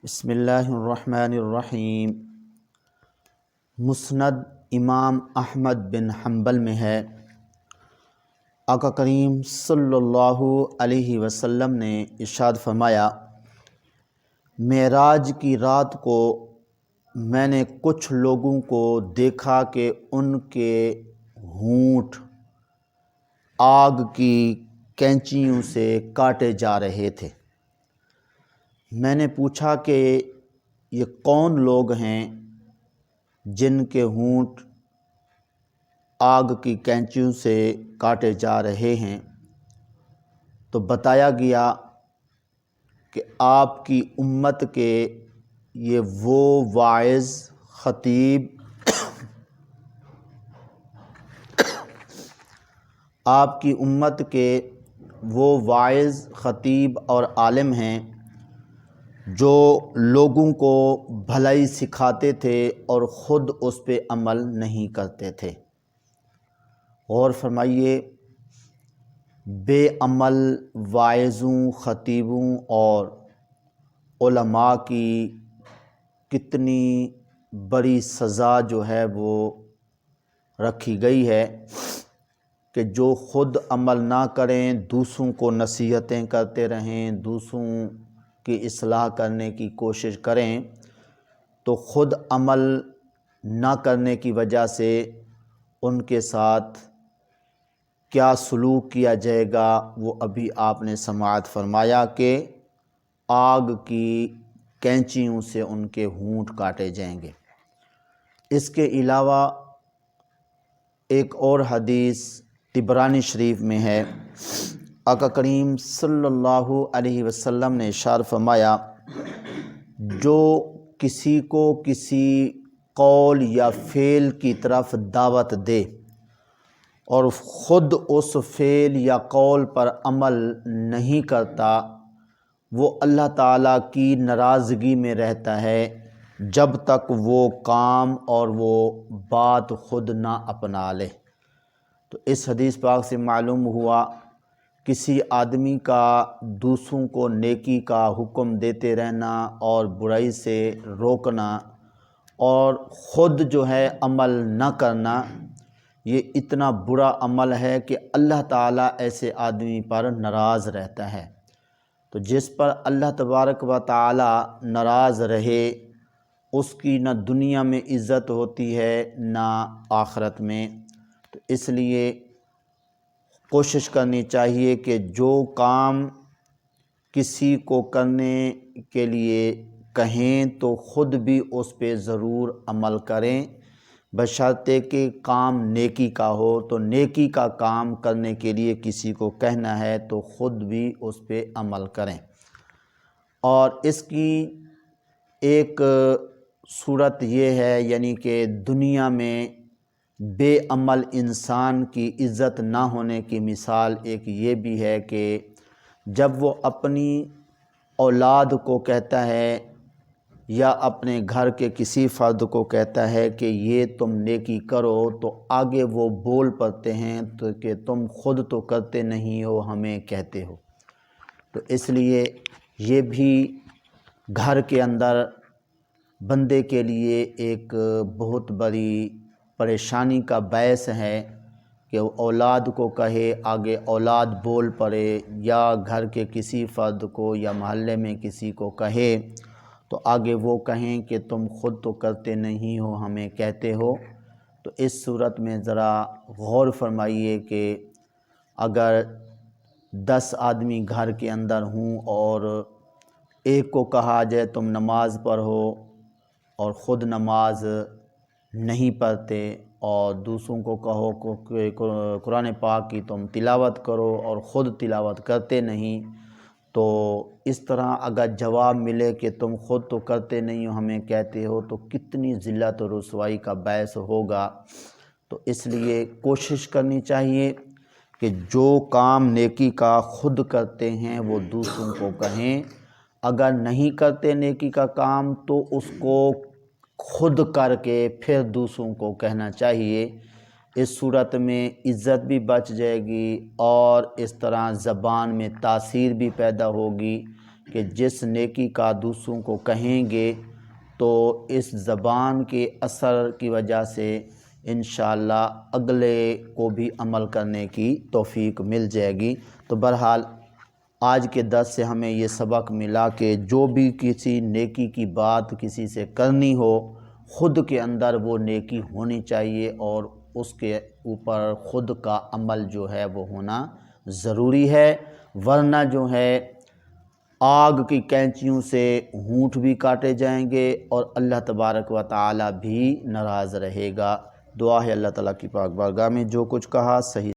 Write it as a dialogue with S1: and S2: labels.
S1: بسم اللہ الرحمن الرحیم۔ مسند امام احمد بن حنبل میں ہے، آقا کریم صلی اللہ علیہ وسلم نے ارشاد فرمایا، معراج کی رات کو میں نے کچھ لوگوں کو دیکھا کہ ان کے ہونٹ آگ کی کینچیوں سے کاٹے جا رہے تھے۔ میں نے پوچھا کہ یہ کون لوگ ہیں جن کے ہونٹ آگ کی کینچیوں سے کاٹے جا رہے ہیں؟ تو بتایا گیا کہ آپ کی امت کے یہ وہ واعظ، خطیب آپ کی امت کے وہ واعظ، خطیب اور عالم ہیں جو لوگوں کو بھلائی سکھاتے تھے اور خود اس پہ عمل نہیں کرتے تھے۔ غور فرمائیے، بے عمل واعظوں، خطیبوں اور علماء کی کتنی بڑی سزا جو ہے وہ رکھی گئی ہے کہ جو خود عمل نہ کریں، دوسروں کو نصیحتیں کرتے رہیں، دوسروں کی اصلاح کرنے کی کوشش کریں، تو خود عمل نہ کرنے کی وجہ سے ان کے ساتھ کیا سلوک کیا جائے گا وہ ابھی آپ نے سماعت فرمایا کہ آگ کی کینچیوں سے ان کے ہونٹ کاٹے جائیں گے۔ اس کے علاوہ ایک اور حدیث طبرانی شریف میں ہے، آقا کریم صلی اللہ علیہ وسلم نے ارشاد فرمایا، جو کسی کو کسی قول یا فعل کی طرف دعوت دے اور خود اس فعل یا قول پر عمل نہیں کرتا، وہ اللہ تعالیٰ کی ناراضگی میں رہتا ہے جب تک وہ کام اور وہ بات خود نہ اپنا لے۔ تو اس حدیث پاک سے معلوم ہوا کسی آدمی کا دوسروں کو نیکی کا حکم دیتے رہنا اور برائی سے روکنا اور خود جو ہے عمل نہ کرنا، یہ اتنا برا عمل ہے کہ اللہ تعالیٰ ایسے آدمی پر ناراض رہتا ہے۔ تو جس پر اللہ تبارک و تعالیٰ ناراض رہے اس کی نہ دنیا میں عزت ہوتی ہے نہ آخرت میں۔ تو اس لیے کوشش کرنی چاہیے کہ جو کام کسی کو کرنے کے لیے کہیں تو خود بھی اس پہ ضرور عمل کریں، بشرطے کہ کام نیکی کا ہو۔ تو نیکی کا کام کرنے کے لیے کسی کو کہنا ہے تو خود بھی اس پہ عمل کریں۔ اور اس کی ایک صورت یہ ہے، یعنی کہ دنیا میں بے عمل انسان کی عزت نہ ہونے کی مثال ایک یہ بھی ہے کہ جب وہ اپنی اولاد کو کہتا ہے یا اپنے گھر کے کسی فرد کو کہتا ہے کہ یہ تم نیکی کرو، تو آگے وہ بول پڑتے ہیں تو کہ تم خود تو کرتے نہیں ہو، ہمیں کہتے ہو۔ تو اس لیے یہ بھی گھر کے اندر بندے کے لیے ایک بہت بڑی پریشانی کا باعث ہے کہ وہ اولاد کو کہے، آگے اولاد بول پڑے، یا گھر کے کسی فرد کو یا محلے میں کسی کو کہے تو آگے وہ کہیں کہ تم خود تو کرتے نہیں ہو، ہمیں کہتے ہو۔ تو اس صورت میں ذرا غور فرمائیے کہ اگر 10 آدمی گھر کے اندر ہوں اور ایک کو کہا جائے تم نماز پڑھو اور خود نماز نہیں پڑھتے، اور دوسروں کو کہو کہ قرآن پاک کی تم تلاوت کرو اور خود تلاوت کرتے نہیں، تو اس طرح اگر جواب ملے کہ تم خود تو کرتے نہیں ہو، ہمیں کہتے ہو، تو کتنی ذلت و رسوائی کا باعث ہوگا۔ تو اس لیے کوشش کرنی چاہیے کہ جو کام نیکی کا خود کرتے ہیں وہ دوسروں کو کہیں، اگر نہیں کرتے نیکی کا کام تو اس کو خود کر کے پھر دوسروں کو کہنا چاہیے۔ اس صورت میں عزت بھی بچ جائے گی اور اس طرح زبان میں تاثیر بھی پیدا ہوگی کہ جس نیکی کا دوسروں کو کہیں گے تو اس زبان کے اثر کی وجہ سے انشاءاللہ اگلے کو بھی عمل کرنے کی توفیق مل جائے گی۔ تو بہرحال آج کے درس سے ہمیں یہ سبق ملا کہ جو بھی کسی نیکی کی بات کسی سے کرنی ہو، خود کے اندر وہ نیکی ہونی چاہیے اور اس کے اوپر خود کا عمل جو ہے وہ ہونا ضروری ہے، ورنہ جو ہے آگ کی کینچیوں سے ہونٹ بھی کاٹے جائیں گے اور اللہ تبارک و تعالی بھی ناراض رہے گا۔ دعا ہے اللہ تعالیٰ کی پاک بارگاہ میں جو کچھ کہا صحیح